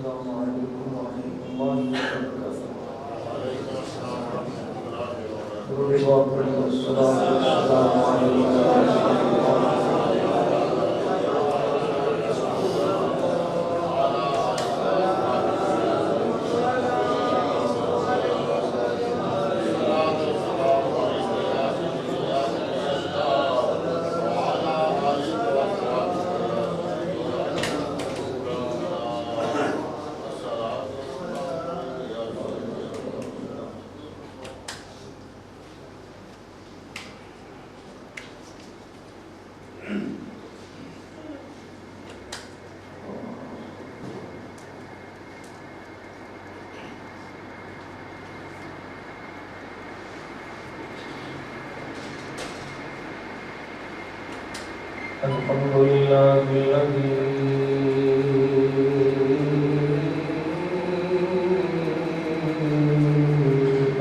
السلام عليكم ورحمة الله وبركاته. الصلاة والسلام الحمد لله الذي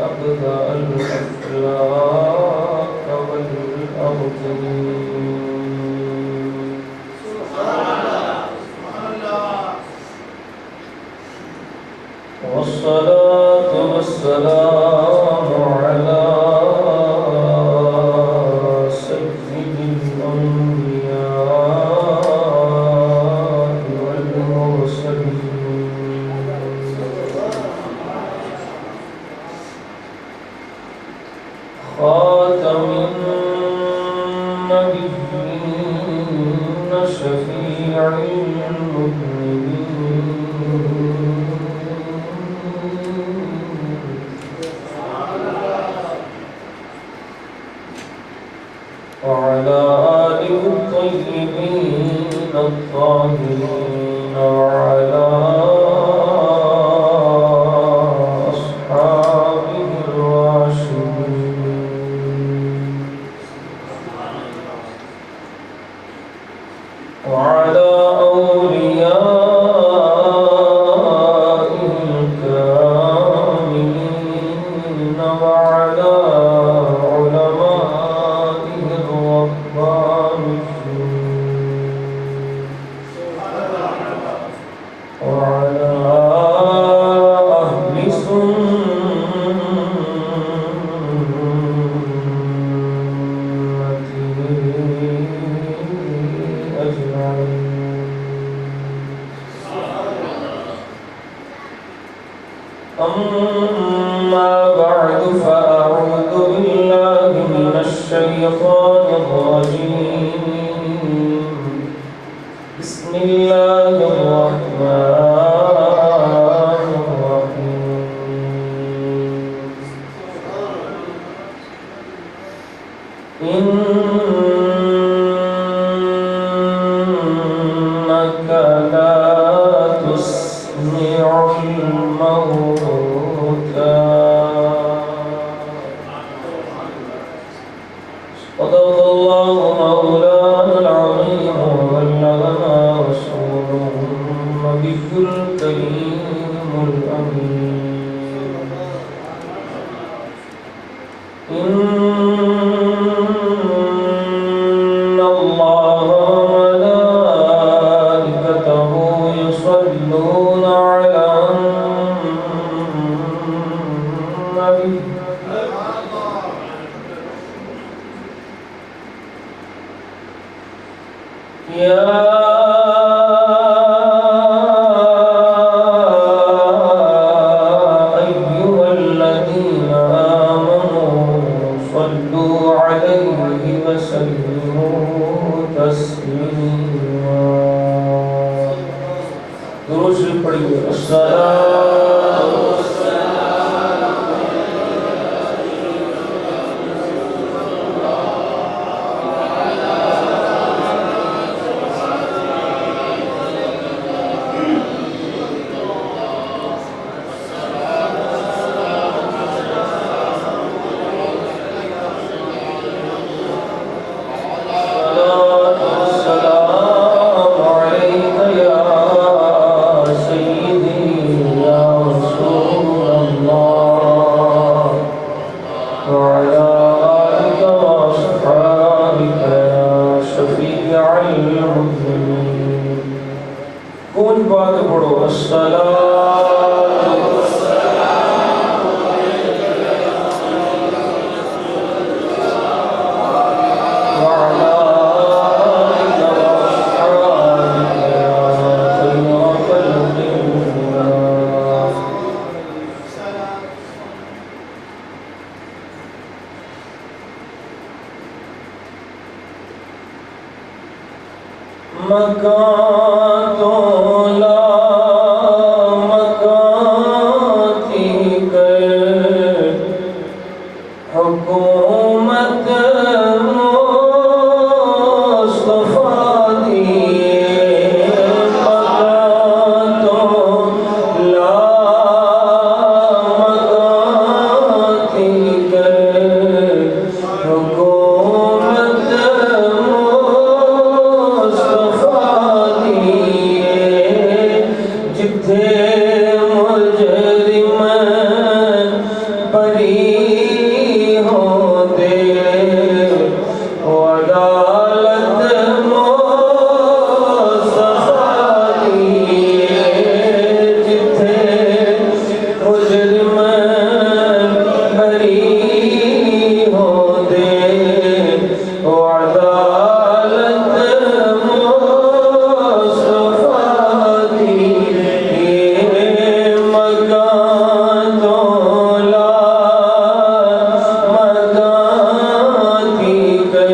أبدأ الأفلاك والأرض. والصلاة والسلام على خاتم النبيين شفيع المذنبين وعلى آله الطيبين الطاهرين وعلى أصحابه الراشدين وعلى أوليائه الكاملين وعلى علمائه الربانيين وعلى أهل سنته أجمعين. أما بعد فأعوذ بالله من الشيطان الرجيم. بسم الله الرحمن الرحيم. إنك لا تسمع الموتى. صدق الله مولانا العظيم وبلغنا رسوله النبي الكريم الأمين. إن الله وملائكته يصلون على النبي يا أيها الذين آمنوا صلوا عليه وسلموا تسليما. درود شریف پڑھیے. السلام عليك يا سيدي يا پاک پڑھو الصلاۃ وعلی آلک واصحابک یا خیر خلق اللہ. مکان تو لا مکان تھی کر حکومت مصطفیٰ دی. مکان تو لا مکان تھی کر حکومت جتھے مجرم بری ہوندے او عدالت مصطفیٰ دی. جتھے مجرم بری ہوندے او عدالت مصطفیٰ دی. مکان تو لا مکان تھی کر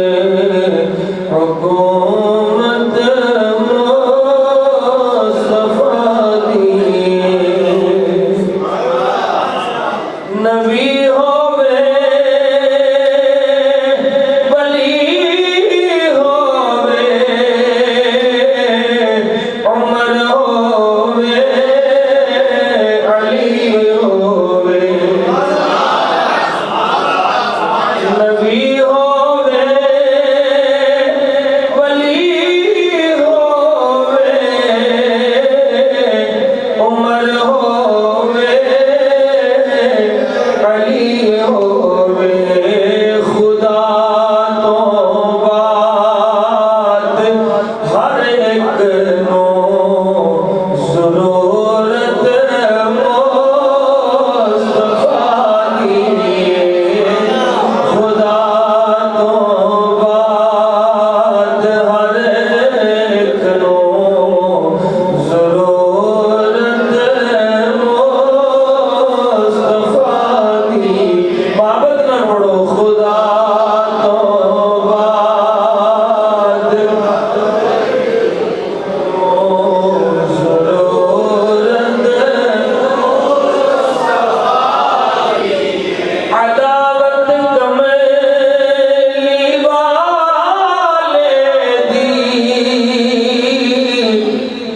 حکومت مصطفیٰ دی. نبی ہووے ولی ہووے عمر ہووے علی ہووے. نبی ہووے ولی ہووے عمر ہووے علی ہووے. خدا تو بات ہر ایک نو ضرورت مصطفیٰ دی. خدا تو بات ہر ایک نو ضرورت مصطفیٰ دی. بابت نہ پڑھو خدا تو بات ضرورت عداوت کمیلی والے دی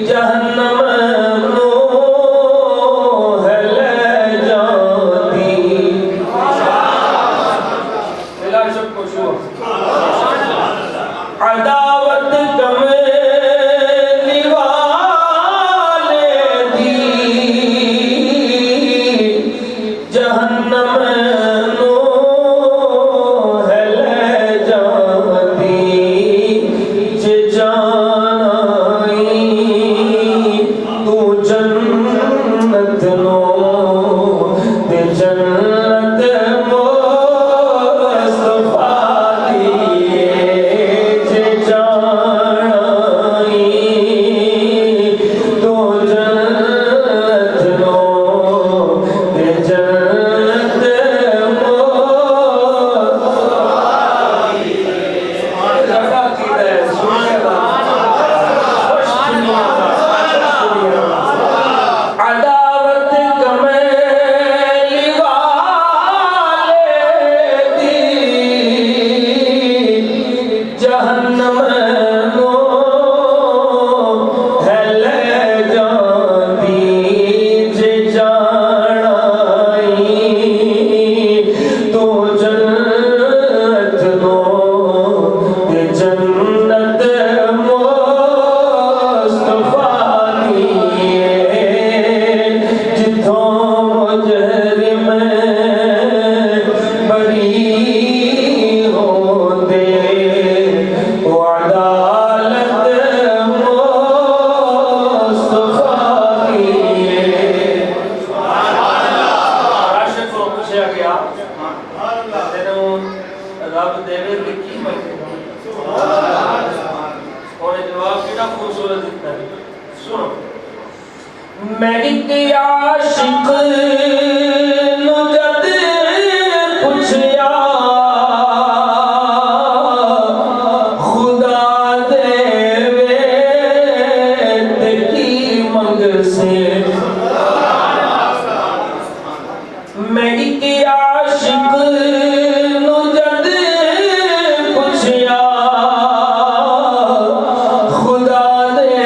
جہنم نو ہے لے جاندی. بلا شک و شبہ عداوت کمیلی والے دی جہنم نو ہے لے جاندی. جے جانائی میں ایک عاشق نو جد پوچھیا خدا دے تے کی منگ سے میں ایک عاشق نو جد پوچھیا خدا دے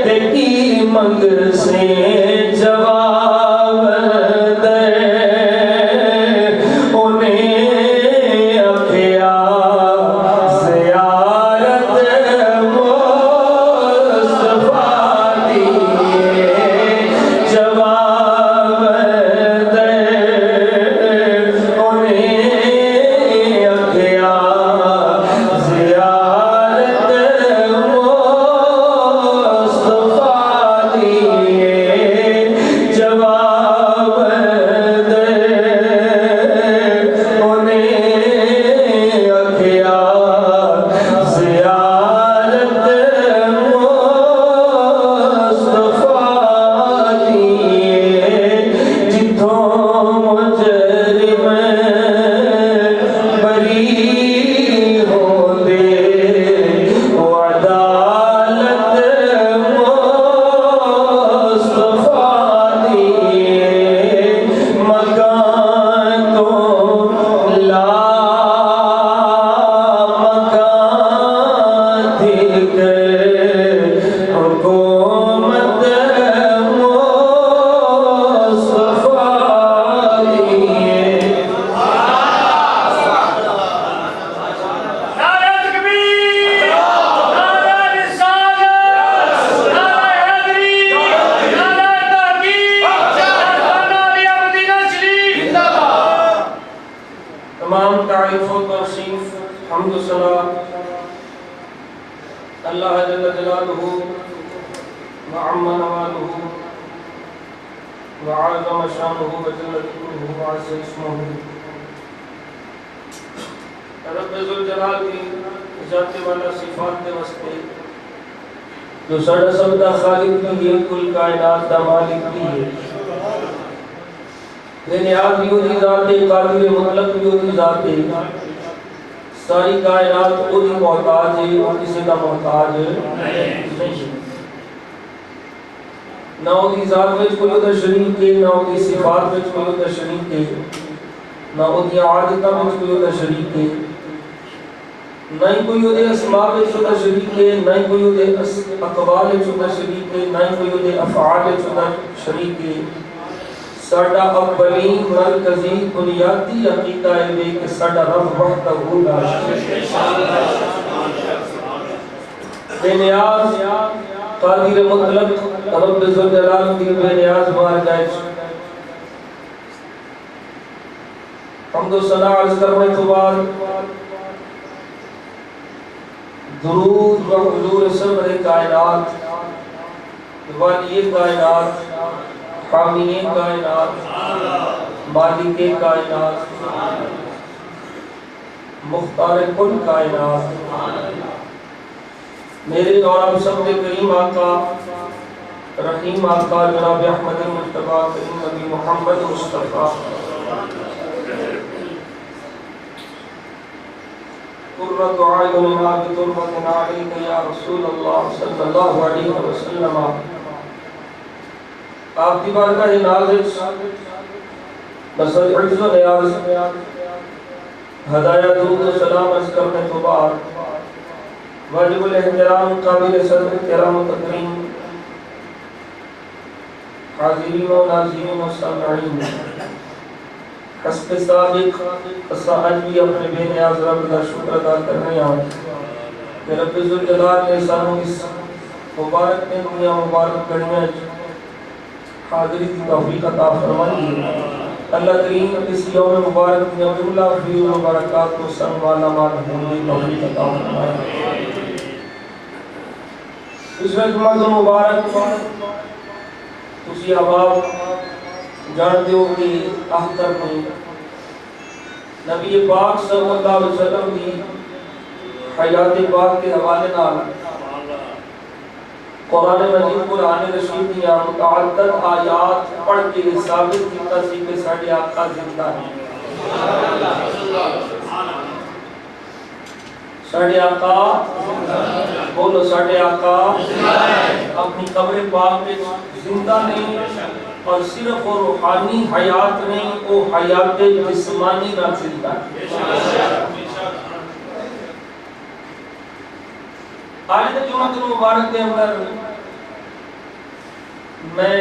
تے کی منگ سے جواب دے انہیں اکھیا زیارت مصطفیٰ دی جواب دے انہیں اکھیا زیارت مصطفیٰ دی جواب دے انہیں اکھیا زیارت مصطفیٰ دی جتھوں مجرم بری ہوندے او عدالت مصطفیٰ دی مکان تو لا مکان تھی گئے حکومت مصطفیٰ دی نعرہ تکبیر، نعرہ رسالت، نعرہ حیدری، نعرہ تحقیق، نعرہ علی مدینہ شریف۔ تمام تعریف و توصیف حمد و ثنا اللہ جل جلالہ وعم نوالہ وعظم شانہ وجل ذکرہ وعز اسمہ رب ذوالجلال کی ذات والا صفات کے واسطے جو سڑا سب دا خالق بھی ہے کل کائنات دا مالک بھی ہے بے نیاز بھی ہوتی ذات ہے قادر مطلق بھی ہوتی ذات ہے ساری کائنات خود ہی محتاج ہے اور کسی کا محتاج نہیں نہ ہوتی ذات میں کوئی ہوتا شریک ہے نہ ہوتی صفات میں کوئی ہوتا شریک ہے نہ ہوتی عادتہ میں کوئی ہوتا شریک ہے نہ ہی کوئی ہوتے اسماء میں ہوتا شریک ہے نہ ہی کوئی ہوتے اقوال میں ہوتا شریک ہے نہ ہی کوئی ہوتے افعال میں ہوتا شریک ہے ساڈا اولین مرکزی بنیادی عقیدہ ہے کہ ساڈا رب وحدہ لا شریک بے نیاز قادر مطلق رب ذوالجلال کی بے نیاز مارگائش حمد و ثنا عرض کرنے کے بعد درود و حضور سرور کائنات والی کائنات حامی کائنات مالک کائنات مختار کل کائنات میرے اور آپ سب کے کریم آقا رحیم آقا جناب احمد مصطفیٰ کریم نبی محمد مصطفیٰ قرۃ اعیننا بتربۃ علیک یا رسول اللہ صلی اللہ علیہ وسلم آپ کی بارگاہ نازش بسر عجز و نیاز ہدایہ درود و سلام عرض کرنے تو بعد واجب الاحترام قابل صدر کرام و تکریم حاضرین و ناظرین و سامعین حسب سابق آج بھی اپنے بے نیاز رب کا شکر ادا کرنے آؤں کہ رب ذوالجلال نے سانوں اس مبارک نے دنیا مبارک کرنے حاضری کی توفیق عطا فرمائی اللہ کریم اس یوم مبارک میں جملہ خیر و برکات کو سن والا مال ہونے کی توفیق عطا فرمائی اس وقت مبارک اسی احباب جانتے ہو کہ اختر میں نبی پاک صلی اللہ علیہ وسلم کی حیات پاک کے حوالے نال قرآن مجید قرآن رشید کی متعدد آیات پڑھ کے ثابت کیتا سی کہ ساڈے آقا زندہ ہے. ساڈے آقا بولو ساڈے آقا اپنی قبر پاک میں زندہ نہیں اور صرف وہ روحانی حیات نہیں وہ حیات جسمانی نہ زندہ ہے. آج کے جمعہ مبارک کے اندر میں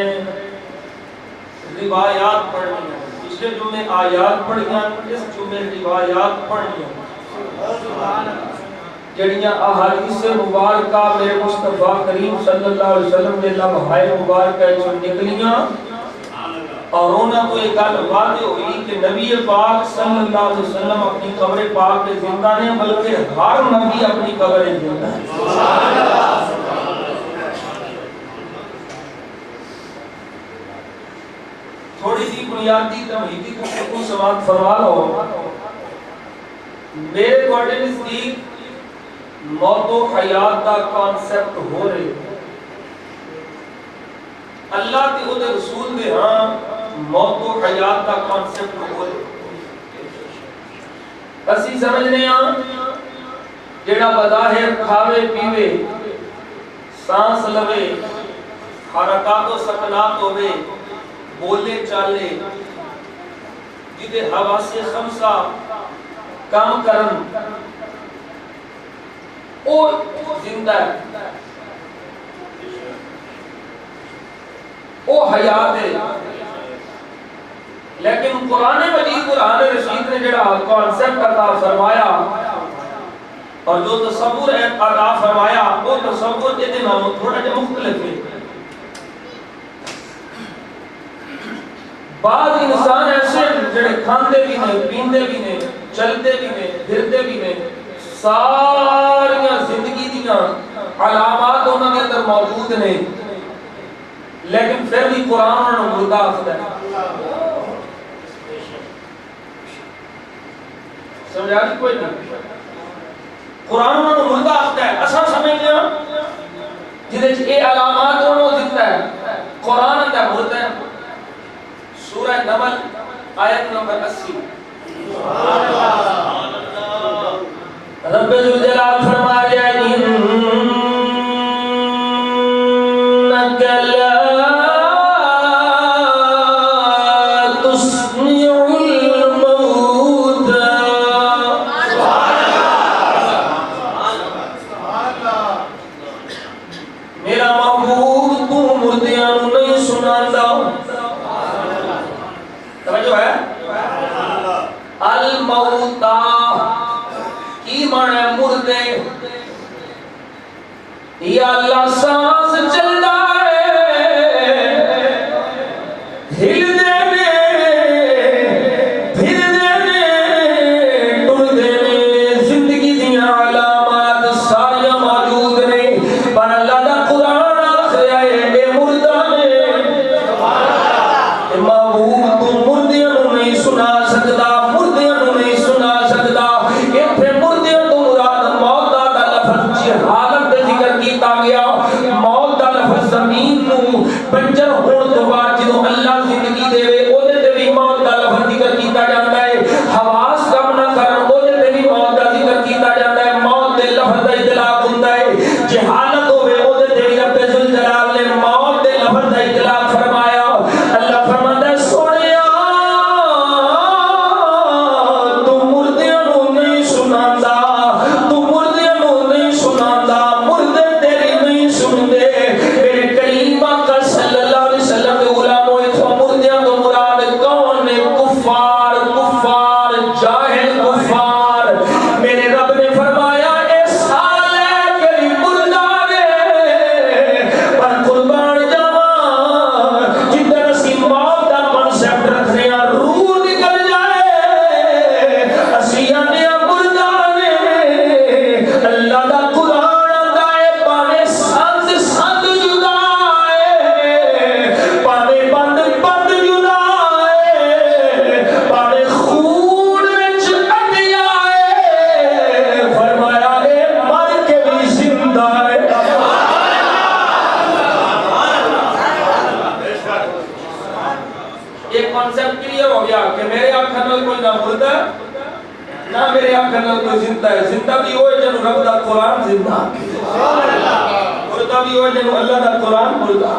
روایات پڑھنی ہیں. پچھلے جمعے آیات پڑھی ہیں, اس جمعے روایات پڑھنی ہیں جڑیاں احادیث مبارکہ میرے مصطفیٰ کریم صلی اللہ علیہ وسلم کے لمحائے مبارکہ جو نکلیاں اور انہاں کو ایک گل واضح ہوئی کہ نبی پاک صلی اللہ علیہ وسلم اپنی قبر پاک میں زندہ نہیں بلکہ ہر نبی اپنی قبر میں زندہ ہے. تھوڑی سی بنیادی تمہیدی کو سماعت فرما لو. میرے گوڑے نزدیک موت و حیات کا کانسیپٹ ہو رہے اللہ کے خود رسول دے ہاں موت و حیات کا کانسیپٹ ہو رہے. اسی سمجھنے ہاں جیڑا بظاہر کھاوے پیوے سانس لوے حرکات و سکنات ہوئے بولے چالے جدے حواس خمسہ کام کرن او زندہ ہے او حیات ہے. لیکن قرآن مجید قرآن رشید نے جڑا کانسیپٹ عطا فرمایا اور جو تصور عطا فرمایا وہ تصور کے دن ہم تھوڑا جا مختلف ہے. بعض انسان ایسے جڑے کھاندے بھی نہیں پیندے بھی نہیں چلتے بھی نہیں پھرتے بھی نہیں ساری زندگی دیاں علامات انہوں نے اندر موجود نہیں لیکن پھر بھی قرآن انہوں نے مردہ آخر ہے. سمجھا جی کوئی نہیں قرآن انہوں نے مردہ آخر ہے. اصلا سمجھ لیا جنہیں اے علامات انہوں نے زندہ ہے قرآن اندر مردہ ہے. سورہ نمل آیت نمبر 80 رب ذوالجلال فرما رہا ہے انک لا تسمع الموتى. میرا محبوب تو مردیاں نہیں سناندا. توجہ ہے الموتى کی معنی مردے یا اللہ سانس چل رہا ہے ہل دے پھر دے ٹر دے زندگی دیاں علامات ساری موجود نے پر اللہ دا قرآن آخر ہے اے مردہ نے محبوب تو مردیاں نہیں سنا سکتا مردیاں نہیں سنا سکتا. اتنے مردیاں تو مراد موت دا لفظ حالت ذکر کیتا گیا. موت دا لفظ کرنا کوئی زندہ ہے. زندہ بھی ہوئے جنہوں رب دا قرآن زندہ مردہ بھی ہوئے جنہوں اللہ دا قرآن مردہ.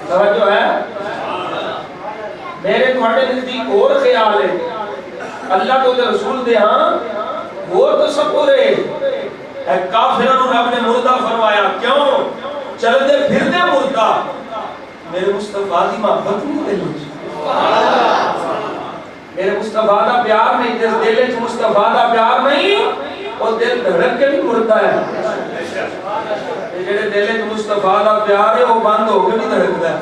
توجہ ہے. میرے تھوڑے نزدیک اور خیال ہے اللہ تو دے رسول دے ہاں وہ تو سب پورے کافرانوں رب نے مردہ فرمایا. کیوں؟ چل دے پھر دے مردہ. میرے مصطفیٰ دی محبت نہیں دل میں. میرے مصطفیٰ دا پیار نہیں. جس دل میں مصطفیٰ دا پیار نہیں وہ دل دھڑک کے بھی مردہ ہے. جڑے دل میں مصطفیٰ دا پیار ہے وہ بند ہو کے بھی دھڑکتا ہے.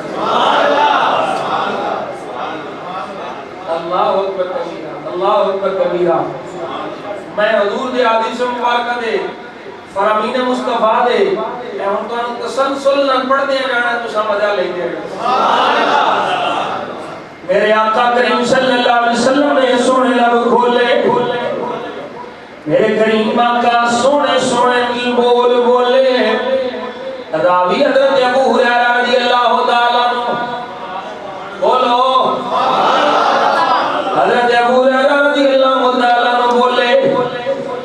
اللہ اکبر کبیرہ. اللہ اکبر کبیرہ. میں حضور دے حدیث مبارکہ دے فرامین مصطفیٰ دے میں ہم تو تسلسل نہ پڑھ دے جانا تو سمجھا لے دے. میرے آقا کریم صلی اللہ علیہ وسلم نے سونے لب کھولے. میرے کریم آقا سونے سونے کی بول بولے. راوی حضرت ابو ہریرہ رضی اللہ تعالیٰ عنہ بولو. حضرت ابو ہریرہ رضی اللہ تعالیٰ عنہ بولے.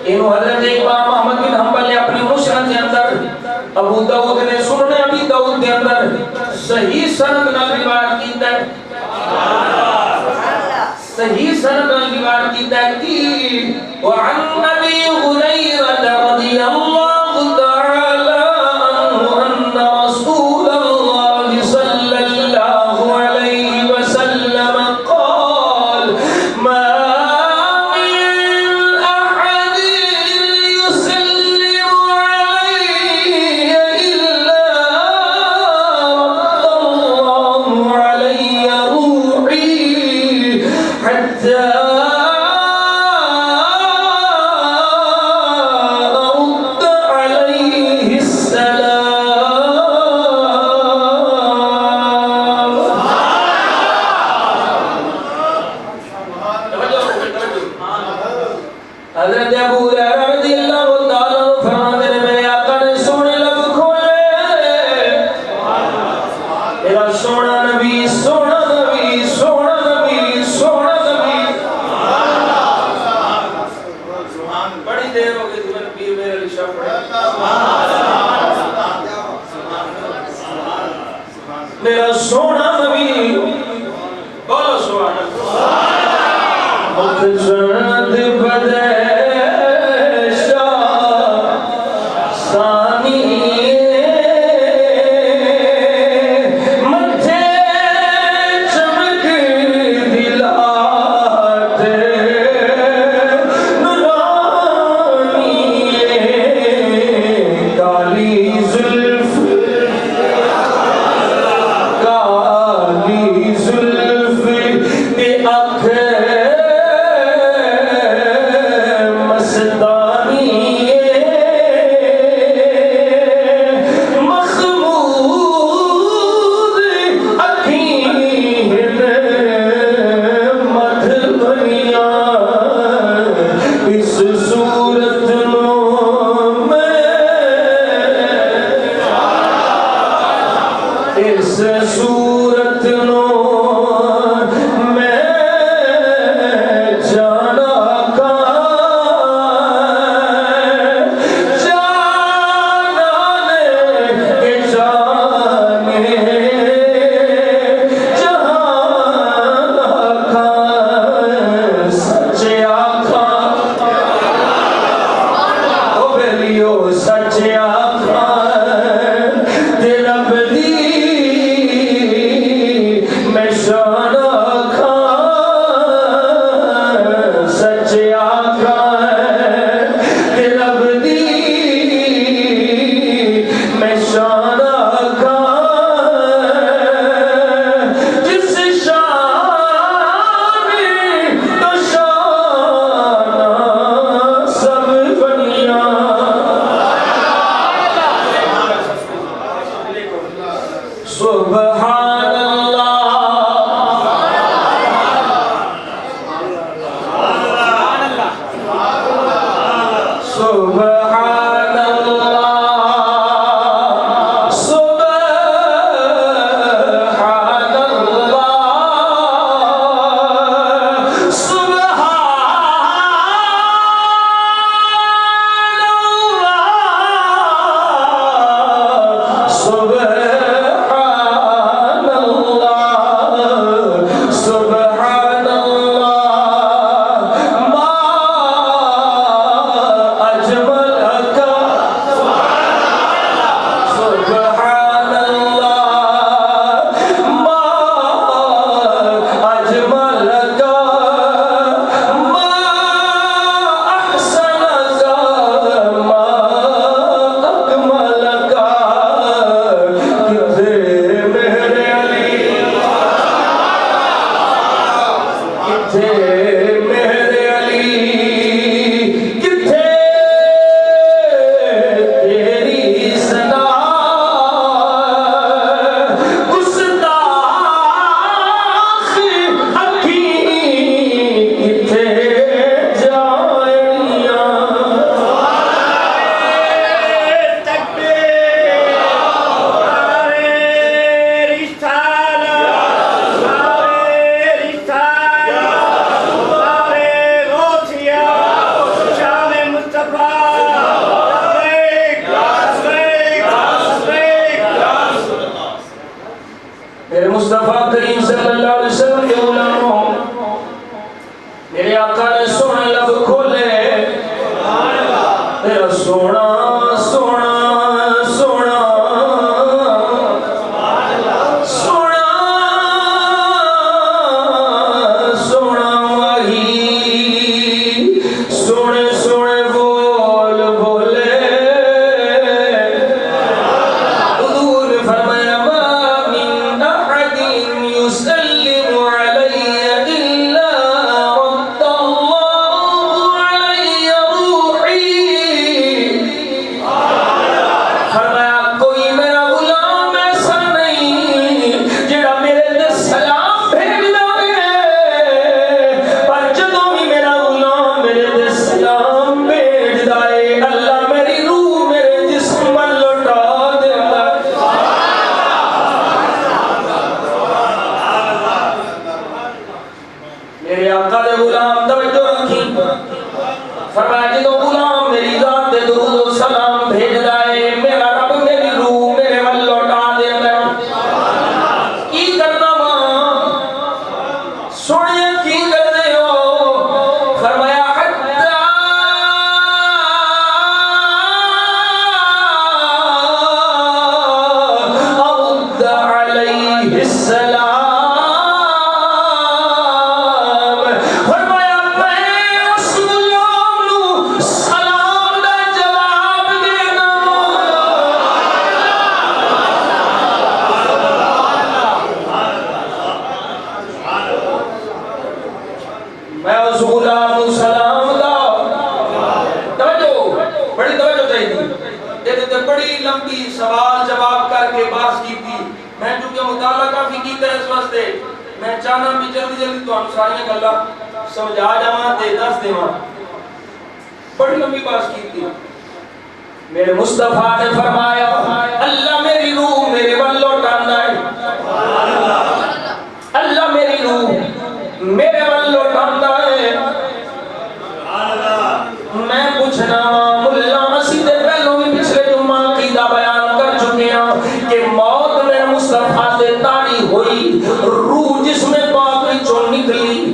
انہوں حضرت امام احمد بن حنبل نے اپنی مسند کے اندر ابو داؤد نے سننے ابی داؤد کے اندر صحیح سند نال روایت کیتا ہے. صحیح سند نال روایت کیتا ہے کہ وعن ابی ہریرہ رضی اللہ تعالی عنہ ان رسول اللہ صلی اللہ علیہ وسلم قال ما حضرت ابو ہریرہ رضی اللہ تعالیٰ عنہ فرماتے ہیں میرے آقا نے سونے لب کھولے. میرا سونا نبی سونا نبی سونا نبی سونا نبی. بڑی دیر ہو گئی تمہیں پیر میرے علی شاہ پڑھے. میرا سونا نبی بولو سبحان اللہ. مخزند بدے مصطفیٰ کریم صلی اللہ علیہ وسلم کے غلاموں، میرے آقا نے سونے لب کھولے، تیرا سونا سونا سونا سونا سونا وہی سونے سونے بول بولے، حضور نے فرمایا ما من احد يسلم علی الا رد اللہ علی روحی، فرمایا کوئی میرا غلام ایسا نہیں جڑا میرے تے سلام بھیجدا ہے، پر جدوں بھی میرا غلام میرے تے سلام بھیجدا ہے اللہ میری روح میرے جسم ول لوٹا دیندا ہے۔ میرے آقا دے غلام توجہ رکھی، فرمایا جدوں غلام میری ذات تے درود و سلام بھیجدا ہے میرا رب میری روح میرے ول لوٹا دیندا ہے۔ کی کرنا وا سونے کی کردے ہو، فرمایا حتی ارد علیہ السلام، فرمایا میں اس غلام نو سلام دا جواب دینا۔ میں اس غلام نو سلام دا توجہ بڑی توجہ چاہیے، یہ تے بڑی لمبی سوال جواب کر کے بات کی تھی، میں چونکہ مطالعہ کافی کیتا ہے اس واسطے میں چاہنا بھی جلدی جلدی تانوں ساری گلاں سمجھا جاواں تے دس دیواں، بڑی لمبی بات کی تھی۔ میرے مصطفیٰ نے فرمایا اللہ میری روح میرے ول لوٹاندا ہے، اللہ میری روح میرے ول لوٹاندا ہے۔ میں پوچھنا ملا اسی تے پہلوں بھی پچھلے جمعہ عقیدہ بیان کر چکے ہیں کہ موت میرے مصطفیٰ سے طاری ہوئی، روح جسم پاک وچوں نکلی،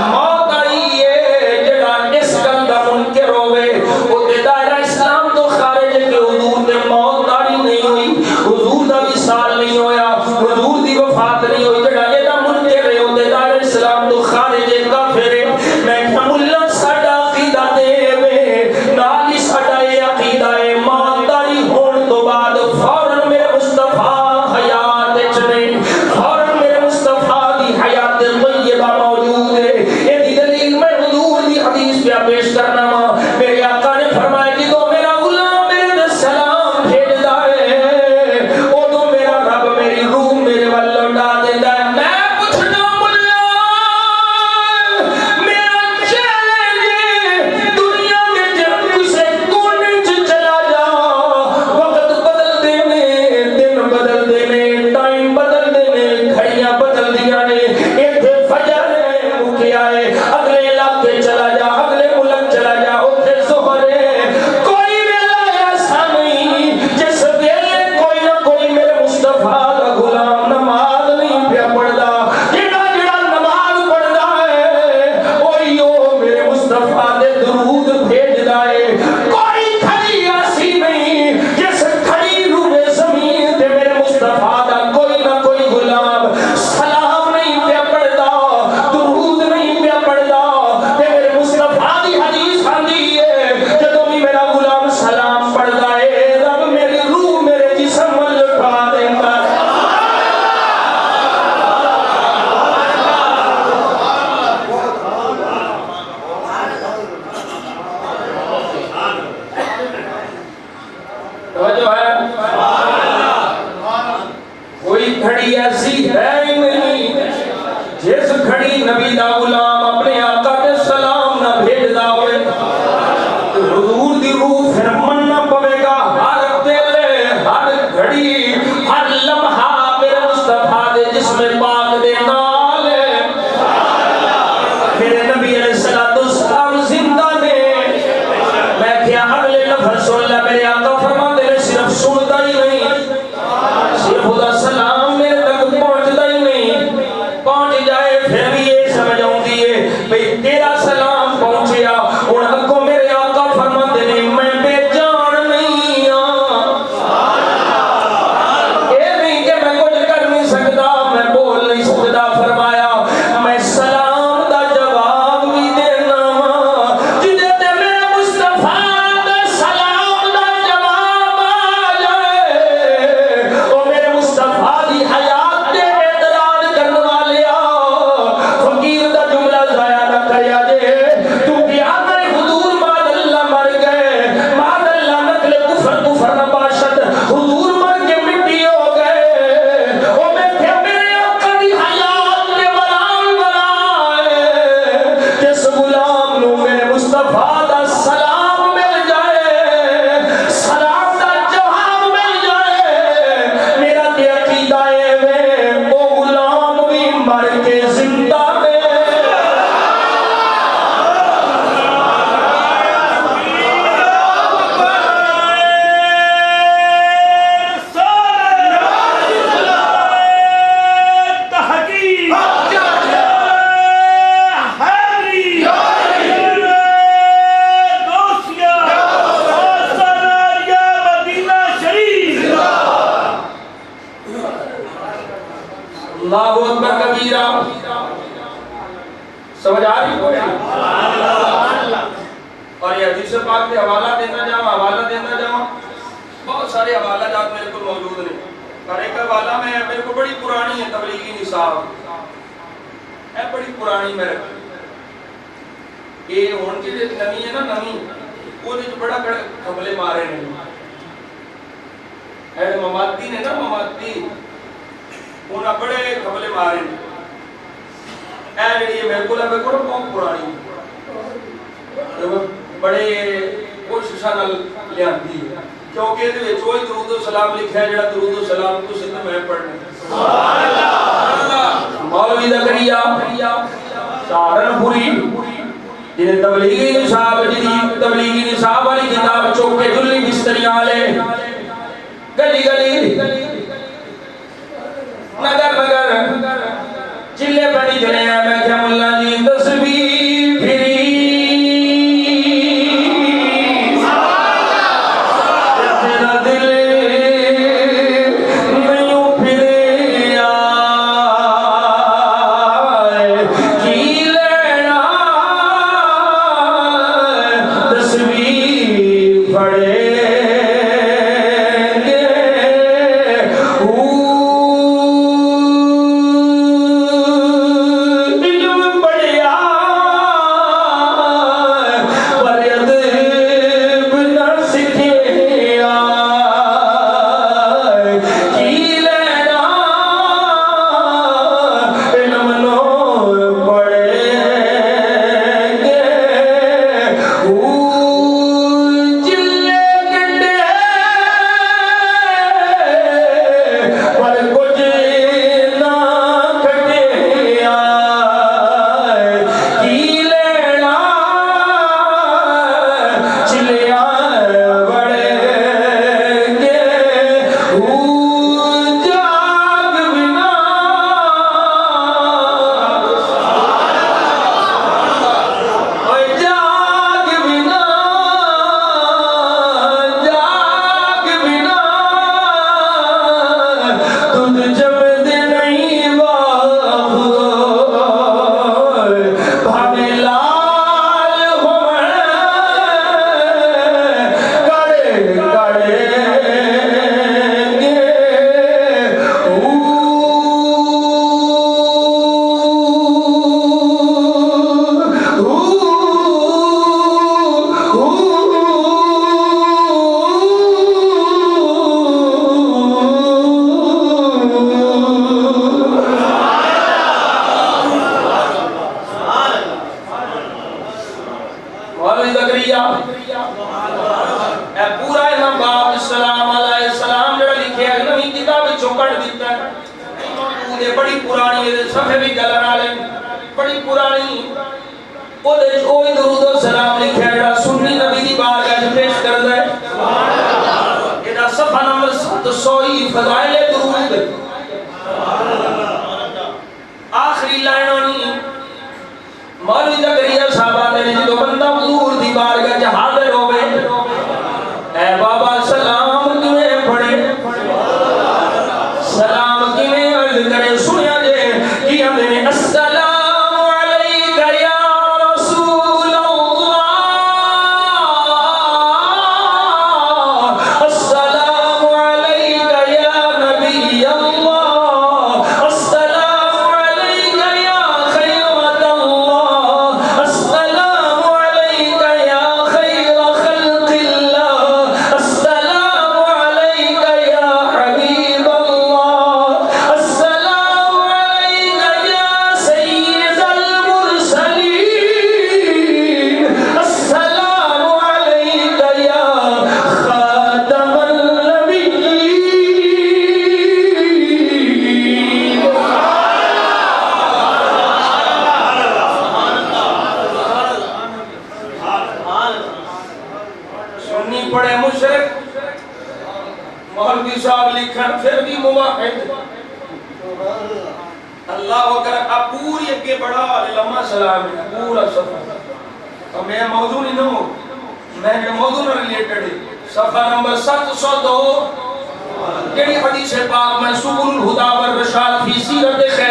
موت آئی ہے جڑا اس گل دا منکر ہوئے او تے دائرہ اسلام تو خارج ہے کہ حضور تے موت طاری نہیں ہوئی، حضور دا وصال نہیں ہویا، حضور دی وفات نہیں ہوئی، جڑا اے دا منکر ہے او تے دائرہ اسلام تو خارج ہے، کافر ہے۔ میں کہ ملا ساڈا عقیدہ دے وے نال ہی ساڈا یہ عقیدہ ہے موت طاری ہون تو بعد فوراً میرے مصطفیٰ حیات وچ نہیں، فوراً میرے مصطفیٰ دی حیات طیبہ موجود ہے۔ یہ دی دلیل میں حضور دی حدیث پہ پیش کرنا وا، میرے آقا نے فرمایا جدوں میرا غلام میرے تے سلام بھیجدا ہے اودوں میرا رب میری روح میرے ول لوٹا دیندا ہے۔ میں پوچھنا ملا میرا چیلنج دنیا دے جب کسے کونے چ چلا جا، وقت بدل دینے، دن بدل دینے، ٹائم بدل دینے، گھڑیاں بدل دیاں نے، ایتھے فجر ہے مکیا ہے، اگلے علاقے چلا جا، اگلے ملک چلا جا، اوتھے ظہر ہے، کوئی ویلا ایسا نہیں جس ویلے کوئی نہ کوئی میرے مصطفیٰ دا غلام نماز نہیں پیا پڑھدا، جڑا جڑا نماز پڑھدا ہے وہی او میرے مصطفیٰ دے درود بھیجدا ہے۔ کوئی کھڑی ایسی نہیں جس کھڑی روئے زمین تے میرے مصطفیٰ دا کوئی نہ کوئی غلام سلام نہیں پیا پڑھدا، درود نہیں پیا پڑھدا، تے میرے مصطفیٰ دی حدیث آندی ہے جدوں بھی میرا غلام سلام پڑھدا ہے رب میری روح میرے جسم ول لوٹا دیندا ہے۔ توجہ ہے، کوئی گھڑی ایسی ہے ہی نہیں جس گھڑی نبی دا غلام اپنے آقا کے سلام نہ بھیجدا ہوئے، حضور دی روح پھر مننا پوے گا ہر ویلے ہر گھڑی ہر لمحہ میرے مصطفیٰ دے جسم پاک دے نال ہے۔ میرے نبی علیہ السلام زندہ نے، میں کیا اگلے لفظ سن لے میرے آقا فرماتے ہیں صرف سنتا ہی نہیں، صرف خدا سلام میرے تک اللہ اکبر کبیرہ. سمجھ آ رہی کوئی؟ اور یہ حدیث پاک کے حوالہ دینا جاؤں بہت سارے حوالہ جات میرے کو موجود ہیں. اور ایک حوالہ میں میرے کو بڑی پرانی ہے تبلیغی نصاب ہے, بڑی پرانی میں رکھی. یہ ہون کی جو نمی ہے نا, نمی وہ جو بڑا کھبلے مارے نہیں ہے. ممادی نے نا, ممادی انہاں بڑے کھبلے مارے نہیں. اے جڑی میرے کو بہت پرانی بڑے کوششاں نال لیاندی ہے, کیونکہ یہ وہی درود و سلام لکھا ہے جڑا درود و سلام تو سن میں پڑھنا. سبحان اللہ. مولوی زکریا سہارنپوری جنہیں تبلیغی نصاب والی کتاب چوکے جلی بستریاں والے گلی گلی نگر نگر چلے پڑی چلے ہیں. میں کیا ملا جی تصویر پھری تیرا دل نہیں پھرے آئے کی لینا تصویر پڑے پورا امام باپ السلام علیہ السلام جڑا لکھے ہے نویں کتاب چوکڑ دیتا ہے. یہ بڑی پرانی ہے, صفحے بھی گلن والے بڑی پرانی. وہ درود و سلام لکھے ہے جڑا سنی نبی دی بارگاہ وچ پیش کردا ہے. یہ صفحہ نمبر 700 فضائل درود. آخری لائن ہونی مولوی زکریا صاحب نے جو بندہ حضور دی بارگاہ وچ حاضر ہوے, اے بابا سلام کیویں پڑھے, سلام کیویں عرض کرے, سنیا جے کہ ہمیں السلام علیکہ یا رسول اللہ, السلام علیکہ یا نبی اللہ, السلام علیکہ یا خیرۃ اللہ, السلام علیکہ یا خیر خلق اللہ, السلام علیکہ یا حبیب اللہ, السلام علیکہ یا سید المرسلین, السلام علیکہ یا خاتم النبیین. سنی پڑے مشرک, مولوی صاحب لکھن پھر بھی موحد. اللہ اکبر. اب پوری اگے بڑھا لمحہ سلام ہے پورا صفحہ. اور میں موضوع نہیں ہوں, میں جو موضوع ریلیٹڈ ہے. صفحہ نمبر 702 کیڑی حدیث پاک میں سبل الہدی والرشاد فی سیرت خیر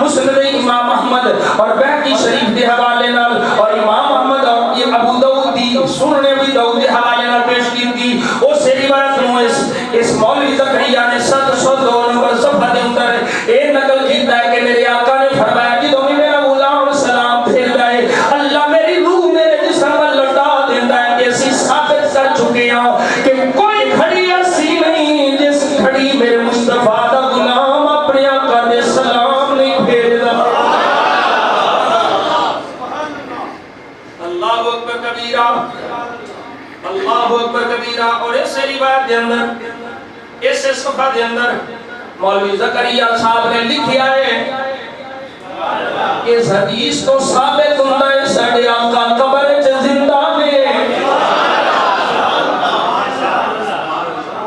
مسند امام احمد اور بہقی شریف دے حوالے نال اور امام احمد اور یہ ابو داؤد دی سنن ابی داؤد دے حوالے نال پیش کیتی اس روایت نو اس مولوی زکریا نے 702 نمبر صفحہ دے اندر اے نقل کیتا ہے کہ میرے آقا نے فرمایا کہ تم میرا غلام سلام پھیر جائے اللہ میری روح میرے جسم پر لوٹا دیندا ہے کہ اسی ثابت کر چکے ہیں کہ کوئی گھڑی ایسی نہیں جس گھڑی میرے مصطفیٰ دا غلام اپنے آقا دے سلام نہیں بھیجدا اللہ اکبر کبیرہ اللہ اکبر کبیرہ اور اس روایت دے اندر اس صفحہ دے اندر مولوی زکریا صاحب نے لکھیا ہے اس حدیث کو ثابت ہوتا ہے ساڈے آقا قبر